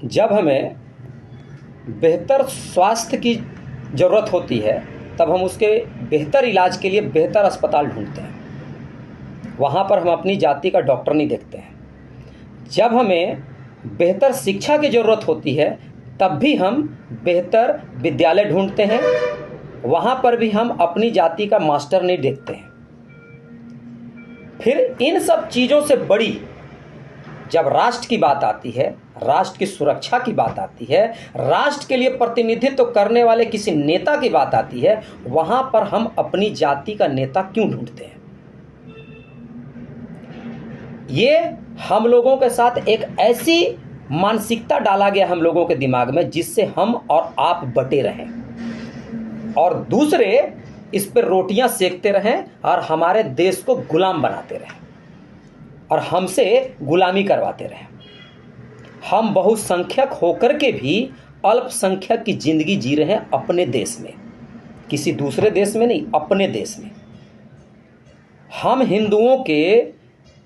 जब हमें बेहतर स्वास्थ्य की ज़रूरत होती है तब हम उसके बेहतर इलाज के लिए बेहतर अस्पताल ढूंढते हैं। वहाँ पर हम अपनी जाति का डॉक्टर नहीं देखते हैं। जब हमें बेहतर शिक्षा की ज़रूरत होती है तब भी हम बेहतर विद्यालय ढूंढते हैं। वहाँ पर भी हम अपनी जाति का मास्टर नहीं देखते हैं। फिर इन सब चीज़ों से बड़ी जब राष्ट्र की बात आती है, राष्ट्र की सुरक्षा की बात आती है, राष्ट्र के लिए प्रतिनिधित्व करने वाले किसी नेता की बात आती है, वहां पर हम अपनी जाति का नेता क्यों ढूंढते हैं? ये हम लोगों के साथ एक ऐसी मानसिकता डाला गया हम लोगों के दिमाग में जिससे हम और आप बटे रहें और दूसरे इस पर रोटियां सेकते रहें और हमारे देश को गुलाम बनाते रहें और हमसे गुलामी करवाते रहें। हम बहुसंख्यक होकर के भी अल्पसंख्यक की जिंदगी जी रहे हैं अपने देश में, किसी दूसरे देश में नहीं, अपने देश में। हम हिंदुओं के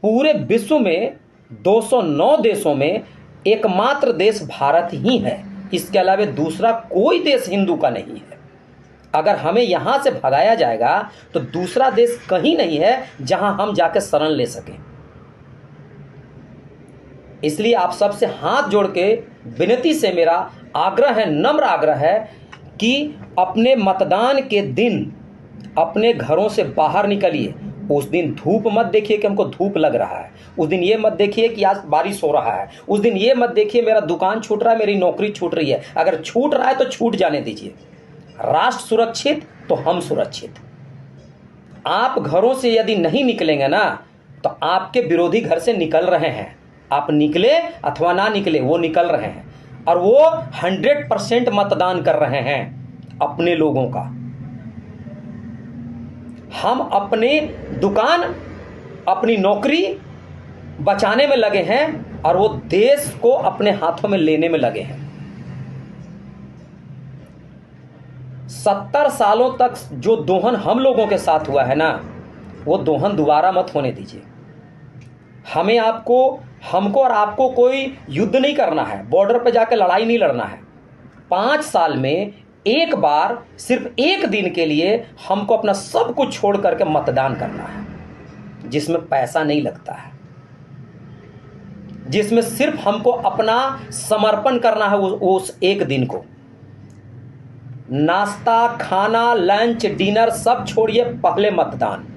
पूरे विश्व में 209 देशों में एकमात्र देश भारत ही है। इसके अलावा दूसरा कोई देश हिंदू का नहीं है। अगर हमें यहाँ से भगाया जाएगा तो दूसरा देश कहीं नहीं है जहाँ हम जाकर शरण ले सकें। इसलिए आप सबसे हाथ जोड़ के विनती से मेरा आग्रह है, नम्र आग्रह है कि अपने मतदान के दिन अपने घरों से बाहर निकलिए। उस दिन धूप मत देखिए कि हमको धूप लग रहा है, उस दिन ये मत देखिए कि आज बारिश हो रहा है, उस दिन ये मत देखिए मेरा दुकान छूट रहा है, मेरी नौकरी छूट रही है। अगर छूट रहा है तो छूट जाने दीजिए। राष्ट्र सुरक्षित तो हम सुरक्षित। आप घरों से यदि नहीं निकलेंगे ना तो आपके विरोधी घर से निकल रहे हैं। आप निकले अथवा ना निकले, वो निकल रहे हैं और वो 100% मतदान कर रहे हैं अपने लोगों का। हम अपनी दुकान, अपनी नौकरी बचाने में लगे हैं और वो देश को अपने हाथों में लेने में लगे हैं। 70 सालों तक जो दोहन हम लोगों के साथ हुआ है ना, वो दोहन दोबारा मत होने दीजिए। हमको और आपको कोई युद्ध नहीं करना है, बॉर्डर पे जाकर लड़ाई नहीं लड़ना है। 5 साल में एक बार, सिर्फ एक दिन के लिए हमको अपना सब कुछ छोड़ करके मतदान करना है, जिसमें पैसा नहीं लगता है, जिसमें सिर्फ हमको अपना समर्पण करना है उस एक दिन को। नाश्ता, खाना, लंच, डिनर सब छोड़िए, पहले मतदान।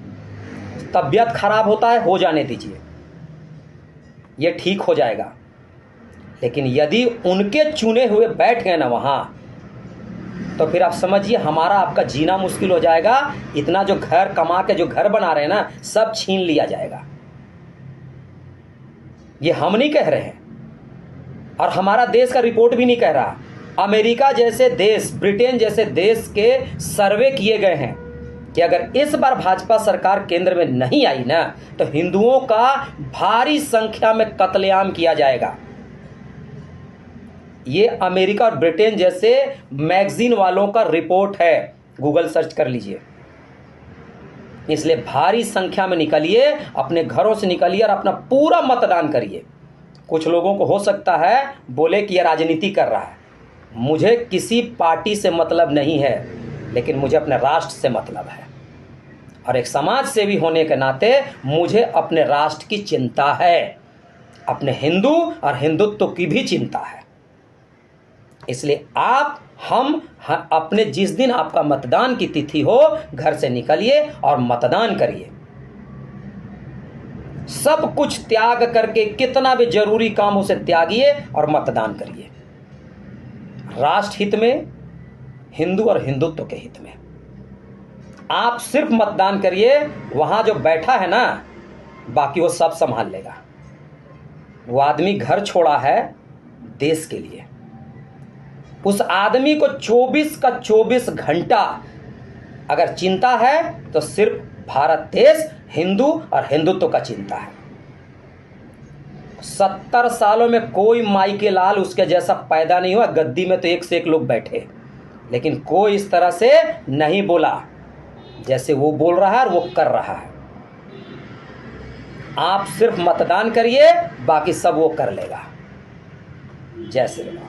तबीयत खराब होता है, हो जाने दीजिए, ये ठीक हो जाएगा। लेकिन यदि उनके चुने हुए बैठ गए ना वहां, तो फिर आप समझिए हमारा आपका जीना मुश्किल हो जाएगा। इतना जो घर कमा के जो घर बना रहे हैं ना, सब छीन लिया जाएगा। ये हम नहीं कह रहे हैं और हमारा देश का रिपोर्ट भी नहीं कह रहा। अमेरिका जैसे देश, ब्रिटेन जैसे देश के सर्वे किए गए हैं कि अगर इस बार भाजपा सरकार केंद्र में नहीं आई ना तो हिंदुओं का भारी संख्या में कत्लेआम किया जाएगा। ये अमेरिका और ब्रिटेन जैसे मैगजीन वालों का रिपोर्ट है, गूगल सर्च कर लीजिए। इसलिए भारी संख्या में निकलिए, अपने घरों से निकलिए और अपना पूरा मतदान करिए। कुछ लोगों को हो सकता है बोले कि यह राजनीति कर रहा है। मुझे किसी पार्टी से मतलब नहीं है, लेकिन मुझे अपने राष्ट्र से मतलब है और एक समाज सेवी होने के नाते मुझे अपने राष्ट्र की चिंता है, अपने हिंदू और हिंदुत्व की भी चिंता है। इसलिए हम अपने जिस दिन आपका मतदान की तिथि हो, घर से निकलिए और मतदान करिए। सब कुछ त्याग करके, कितना भी जरूरी काम उसे त्यागिए और मतदान करिए, राष्ट्र हित में, हिंदू और हिंदुत्व के हित में। आप सिर्फ मतदान करिए, वहां जो बैठा है ना, बाकी वो सब संभाल लेगा। वो आदमी घर छोड़ा है देश के लिए। उस आदमी को 24 का 24 घंटा अगर चिंता है तो सिर्फ भारत देश, हिंदू और हिंदुत्व का चिंता है। 70 सालों में कोई माई के लाल उसके जैसा पैदा नहीं हुआ। गद्दी में तो एक से एक लोग बैठे, लेकिन कोई इस तरह से नहीं बोला जैसे वो बोल रहा है और वो कर रहा है। आप सिर्फ मतदान करिए, बाकी सब वो कर लेगा। जय श्री राम।